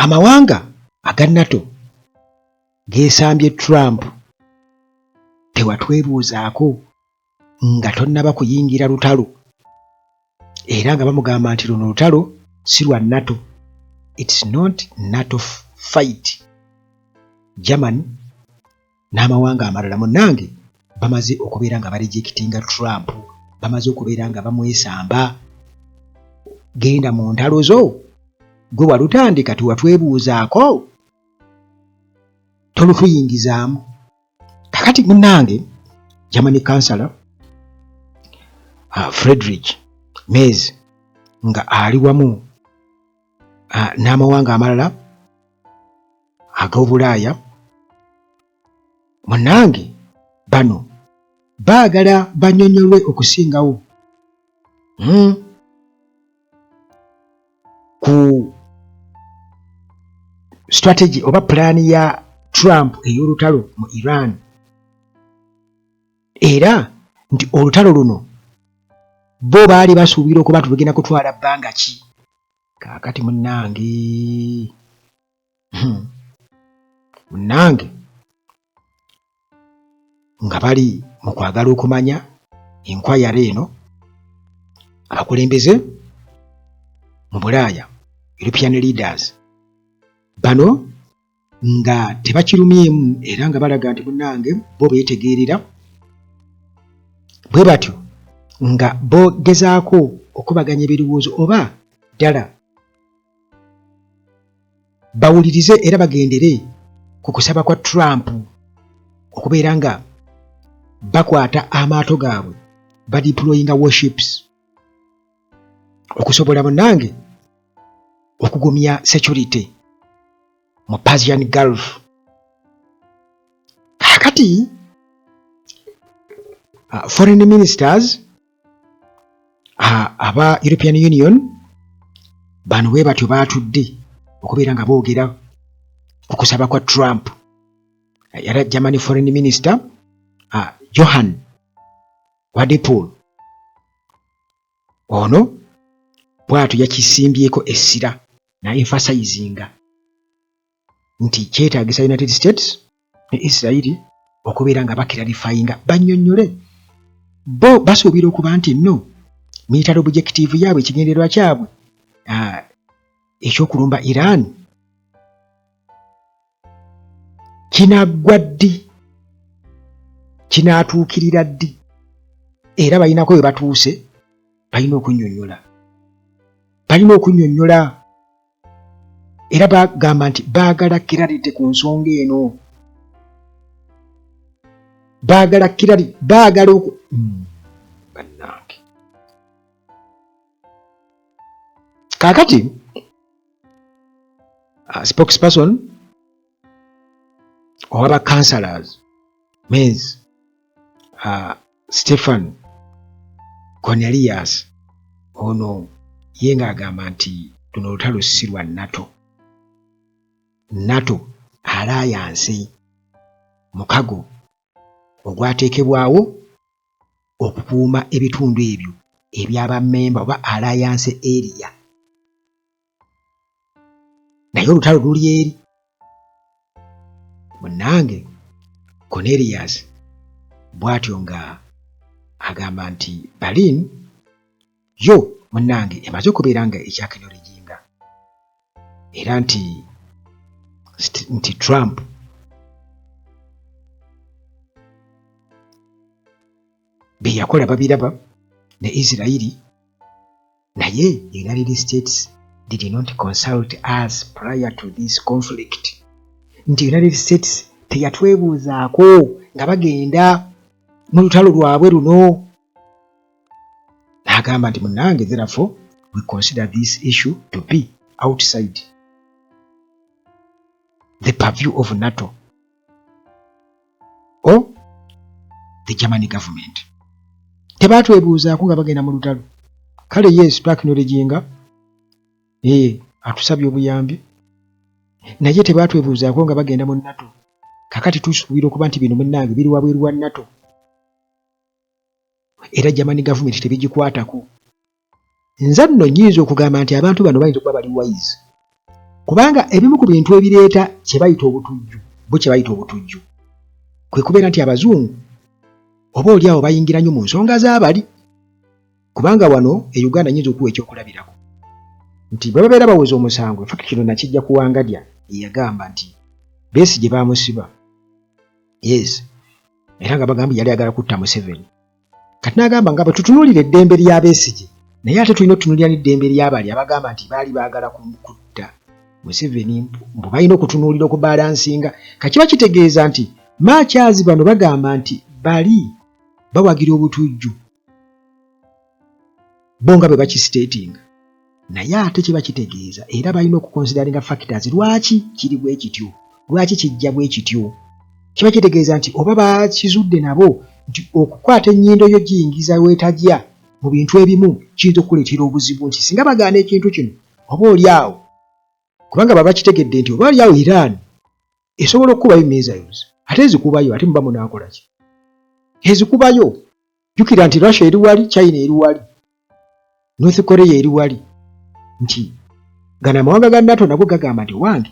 amawanga aga NATO geesambye Trump tewatwebuuzaako nga tonnaba kuyingira lutalo era nga bamugamba nti luno lutalo si lwa NATO. It's not NATO fight. Germany n'amawanga amalala munnange bamaze okubeera nga barejectinga Trump, bamaze okubeera nga bamwesamba. Genda mu ntalo zo gwe walutandika tewatwebuuzaako tolutuyingizaamu. Kakati munnange Germany Chancellor Friedrich Merz nga ali wamu n'amawanga amalala ag'Obulaaya, munnange bano baagala banyonyolwe okusingawo ku strategy oba plan ya Trump ey'olutalo mu Iran, era nti olutalo luno bo baali basuubira okuba tulugenda kutwala bbanga ki. Kaakati munnange nga bali mu kwagala okumanya enkwayara eno, abakulembeze mu Bulaaya, European leaders, bano nga tebakirumyemu era nga balaga nti munnange bo beetegeerera, bwe batyo nga bogezaako okubaganya ebirowoozo oba ddala bawulirize era bagendere ku kusaba kwa Trump okubeera nga bakwata amaato gaabwe badeployinga warships okusobola munnange okugumya security mu Persian Gulf. Kakati foreign ministers aba European Union bano bwe batyo baatudde okubeera nga boogera ku kusaba kwa Trump. Yali Germany foreign minister Johann Wadephul ono bw'atyo yakisimbyeko essira na emphasizinga nti kyetaagisa United States ne Israeli okubeera nga bakiralifayinga bannyonnyole bo basuubira okuba nti nno military objective yaabwe, ekigendererwa kyabwe ekyokulumba Iran kinaggwa ddi, kinaatuukirira ddi, era balinako we batuuse, balina okunnyonnyola era bagamba nti baagala kiralite ku nsonga eno, baagala bannange. Kaakati spokesperson owaba councillors Merz Stefan Cornelius ono ye ng'agamba nti luno olutalo si lwa NATO alliance mukago ogwateekebwawo okukuuma ebitundu ebyo eby'abamemba oba alliance area, naye olutalo luli eri. Munnange Cornelius bw'atyo nga agamba nti Berlin yo munnange emaze okubeera nga ekyakenolejinga era nti Trump be yakola babiraba ne Israeli, naye the United States did not consult us prior to this conflict. Nti United States teyatwebuuzaako nga bagenda mu lutalo lwabwe luno. N'agamba nti munnange therefore we consider this issue to be outside the purview of NATO or the German government. Tebaatwebuuzaako nga bagenda mu lutalo. Kale yes twakinolejinga atusabye obuyambi, naye tebaatwebuuzaako nga bagenda mu NATO. Kakati tusuubira okuba nti bino munnange biri wabweru wa NATO era German government tebigikwatako. Nze nno nnyinza okugamba nti abantu bano bayinza okuba bali wise kubanga ebimu ku bintu ebireeta kye bayita obutujju bo kye bayita obutujju kwe kubeera nti abazungu oba oli awo bayingira nnyo mu nsonga z'abali kubanga wano e Uganda nyinza okuwa ekyokulabirako nti bwe babeera baweza omusango in fact kino nakijja kuwangadya yagamba nti Besigye baamusiba yes era nga bagamba yali agala kutta Museveni kati n'agamba nga bwetutunuulira eddembe lya Besigye naye ate tulina okutunuulira n'eddembe ly'abali abagamba nti baali baagala kutta Museveni mbu balina okutunuulira okubalansinga kakiba kitegeeza nti maakyazi bano bagamba nti bali bawagira obutujju bo nga bwe bakisitatinga naye ate kiba kitegeeza era balina okukonsideringa factors lwaki kiri bwe kityo lwaki kijja bwe kityo kiba kitegeeza nti oba bakizudde nabo nti okukwata ennyindo yo giyingiza weetajja mu bintu ebimu kiyinza okukuleetera obuzibu nti singa bagaana ekintu kino oba oli awo kubanga baba kitegedde nti oba oli awo Iran esobola okukubayo missiles ate ezikubayo ate muba munaakola ki ezikubayo jjukira nti Russia eri wali China eri wali North Korea eri wali nti gana amawanga ga NATO nago gagamba nti wange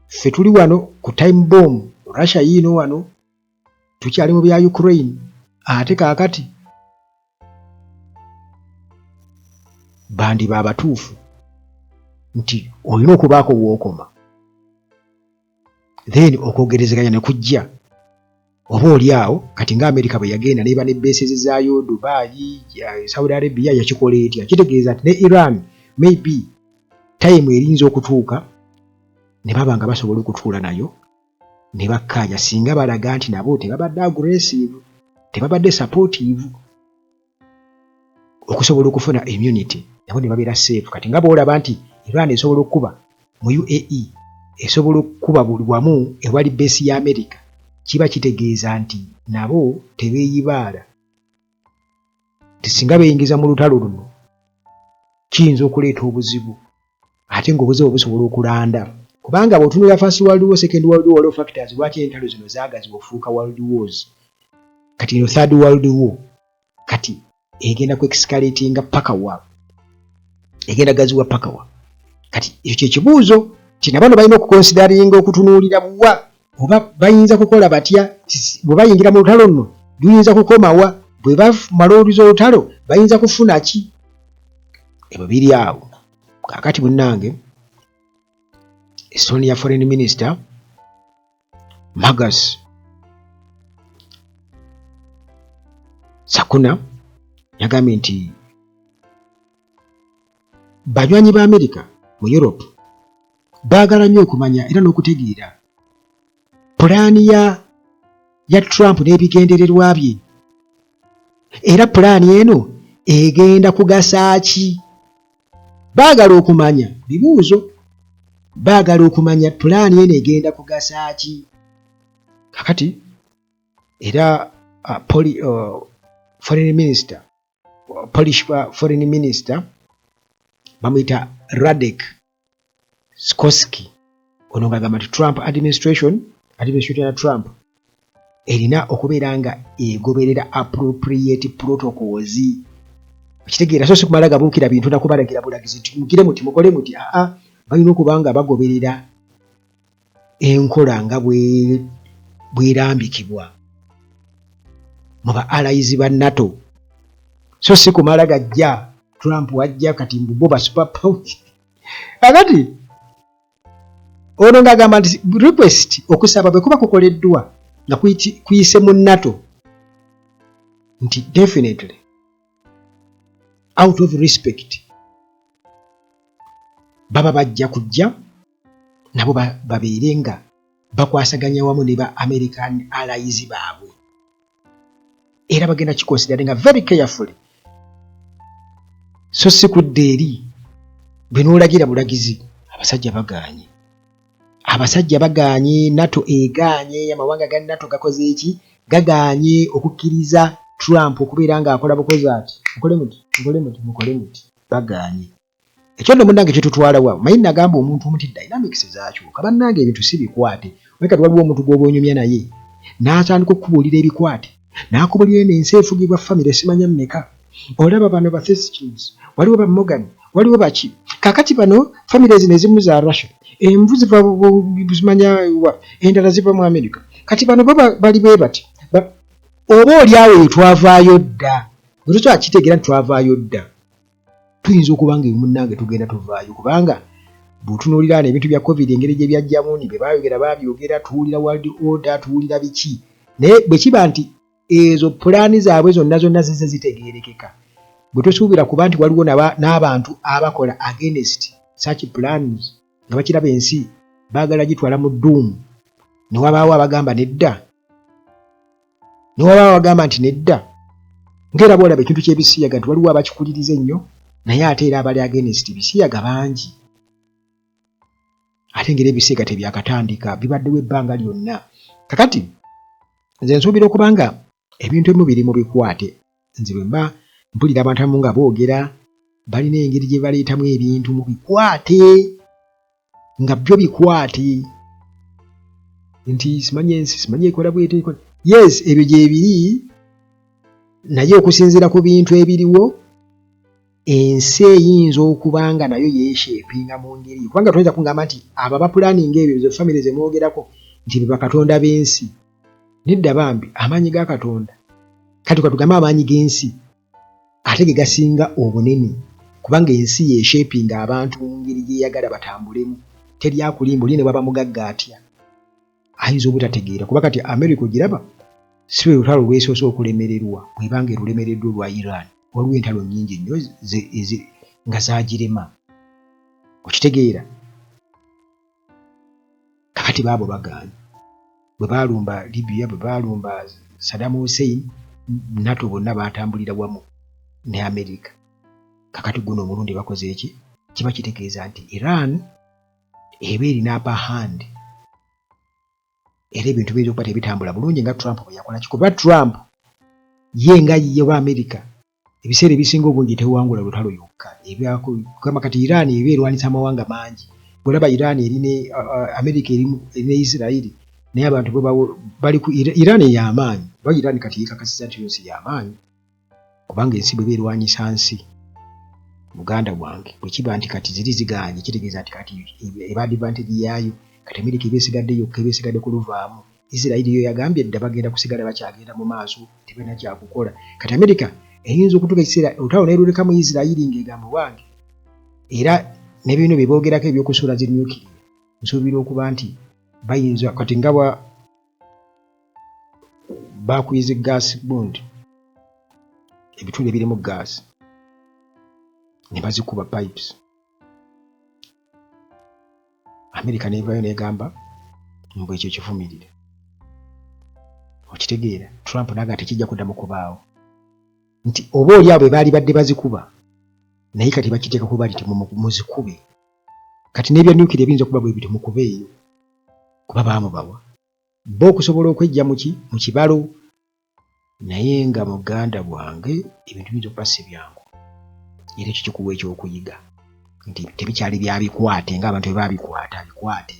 ffe tuli wano ku time bomb Russia yiino wano tukyali mu bya Ukraine ate kaakati bandi babatuufu nti olina okubaako wookoma then okwogerezeganya ne kujja oba oli awo kati nga America bwe yagenda neba ne bases zaayo Dubai Saudi Arabia yakikola etya kitegeeza nti ne Iran maybe time erinza okutuuka ne baba nga basobola okutuula nayo ne bakkaanya singa balaga nti nabo tebabadde aggressive tebabadde supportive okusobola okufuna immunity nabo ne babeera safe kati nga boolaba nti Iran esobola okuba mu UAE esobola okuba buli wamu ewali base ya America kiba kitegeeza nti nabo tebeeyibaala tisinga beeyingiza mu lutalo luno kiyinza okuleeta obuzibu ate ng'obuzibu busobola okulanda kubanga bw'otunula First World War, Second World War factors lwaki entalo zino zaagazibwa okufuuka World Wars kati ino Third World War kati egenda ku escalatinga paka wa egenda gaziwa paka wa kati ekyo ky'ekibuuzo nti nabano balina okukonsideringa okutunuulira buwa oba bayinza kukola batya bwe bayingira mu lutalo nno luyinza kukomawa bwe bamala oluza olutalo bayinza kufuna ki ebyo biri awo kaakati munnange Estonia Foreign Minister Magas Sakuna yagambye nti banywanyi ba America mu Europe baagala nnyo okumanya era n'okutegeera pulaani ya Trump n'ebigendererwa bye era pulaani eno egenda kugasa ki baagala okumanya bibuuzo baagala okumanya pulaani eno egenda kugasa ki kakati era foreign minister Polish foreign minister bamuyita Radek Skoski ono ng'agamba nti Trump administration ya Trump erina okubeera nga egoberera appropriate protocols kitegeera so si kumala gabuukira bintu nakubalagira bulagizi nti mugire muti mukole muti balina okuba nga bagoberera enkola nga bwerambikibwa mu ba allies ba NATO so si kumala gajja Trump wajja kati mbubo ba superpower akati ono ng'agamba nti request okusaba bwe kuba kukoleddwa nga kuyise mu NATO nti definitely out of respect baba bajja kujja nabo babeere nga bakwasaganya wamu ne ba American allies baabwe era bagenda kikonsideringa very carefully so si kudde eri bwe noolagira bulagizi abasajja bagaanye NATO egaanye amawanga ga NATO gakoze eki gagaanye okukkiriza Trump okubeera ng'akola bukozi ati mukole muti bagaanye ekyo nno munnange kyetutwala wa manyi nagamba omuntu omuti dynamics zaakyuka bannange ebintu si bikwate naye kati waliwo omuntu gw'obonyumya naye n'atandika okubuulira ebikwate n'akubulira n'ensi efugibwa famire simanya mmeka olaba bano ba Thessalonians, waliwo ba Morgan, waliwo baki. Kakati bano families nezimu za Russia, envu ziva buzimanya wa, endala ziva mu America. Kati bano bali bwe bati. Oba oli awo twavaayo dda. Bwe twakitegeera twavaayo dda. Tuyinza okuba nga munnange tugenda tuvaayo kubanga butunuulira ebintu bya COVID engeri gye byajjamu ni bye babyogera tuwulira world order tuwulira biki. Naye bwe kiba nti ezo pulaani zaabwe zonna zize zitegeerekeka. Bwe tosuubira kuba nti waliwo n'abantu abakola against such plans nga bakiraba ensi baagala gitwala mu dduumu. Ne wabaawo abagamba nedda. Ne wabaawo abagamba nti nedda. Ngera bw'olaba ekintu ky'ebisiyaga nti waliwo abakikuliriza ennyo naye ate era abali against bisiyaga bangi. Ate ngeri ebisiyaga tebyakatandika bibaddewo ebbanga lyonna. Kakati nze nsuubira okuba nga ebintu ebimu biri mu bikwate. Nze bwe mba mpulira abantu abamu nga boogera balina engeri gye baleetamu ebintu mu bikwate nga byo bikwate nti simanyi ekola bwete. Yes, ebyo gye biri naye okusinziira ku bintu ebiriwo ensi eyinza okuba nga nayo yeeshepinga mu ngeri kubanga tuyinza kungamba nti abo abapulaninga ebyo zo famire ze mwogerako nti be bakatonda b'ensi. Nedda bambi amaanyi ga Katonda kati katugamba amaanyi g'ensi ate ge gasinga obunene kubanga ensi yeeshepinga abantu mu ngeri gyeyagala batambulemu. Teri akulimba oli ne waba mugagga atya ayinza obutategeera kuba kati America ogiraba si lwe lutalo lwesoose okulemererwa bwebanga erulemereddwa olwa Iran. Waliwo entalo nnyingi nnyo nga zaagirema okitegeera. Kakati baabo bagaanye bwe baalumba Libya bwe baalumba Saddam Hussein NATO bonna baatambulira wamu ne America. Kakati guno omulundi bakoze eki kiba kitegeeza nti Iran eba erina upper hand era ebintu biyinza okuba tebitambula bulungi nga Trump bwe yakola kikuba Trump ye nga ye wa America ebiseera ebisinga obungi tewangula lutalo yokka kama kati Iran eba erwanisa amawanga mangi. Bwolaba Iran erine America erine Israeli naye abantu bali ku Iran y'amaanyi ba Iran kati yekakasiza nti yonsi y'amaanyi kubanga ensi bwe berwanyisa nsi. Muganda wange bwe kiba nti kati ziri ziganye kitegeeza nti kati eba advantage yaayo kati America ebesigadde yokka ebesigadde kuluvaamu. Israeli yo yagambye dda bagenda kusigala bakyagenda mu maaso tebena kyakukola. Kati America eyinza okutuuka ekiseera olutalo n'eruleka mu Israeli ng'egamba wange era n'ebintu bye boogerako ebyokusuula zi nuclear nsuubira okuba nti bayinza kati nga bakwiza gaasi gundi ebituli ebirimu gaasi ne bazikuba pipes. America nevayo negamba mbwe ekyo kivumirire okitegeera. Trump naga tekijja kuddamu kubaawo nti oba oli abo baali badde bazikuba naye kati bakiteeka kuba nti muzikube. Kati n'ebya nuclear ebiyinza okuba bwe biti mukubeeyo kuba baamubawa bo okusobola okwejja mu kibalo. Naye nga muganda bwange ebintu biyinza okuba si byangu era ekyo kikuwa ekyokuyiga nti tebikyali bya bikwate ng'abantu bwe babikwata bikwate.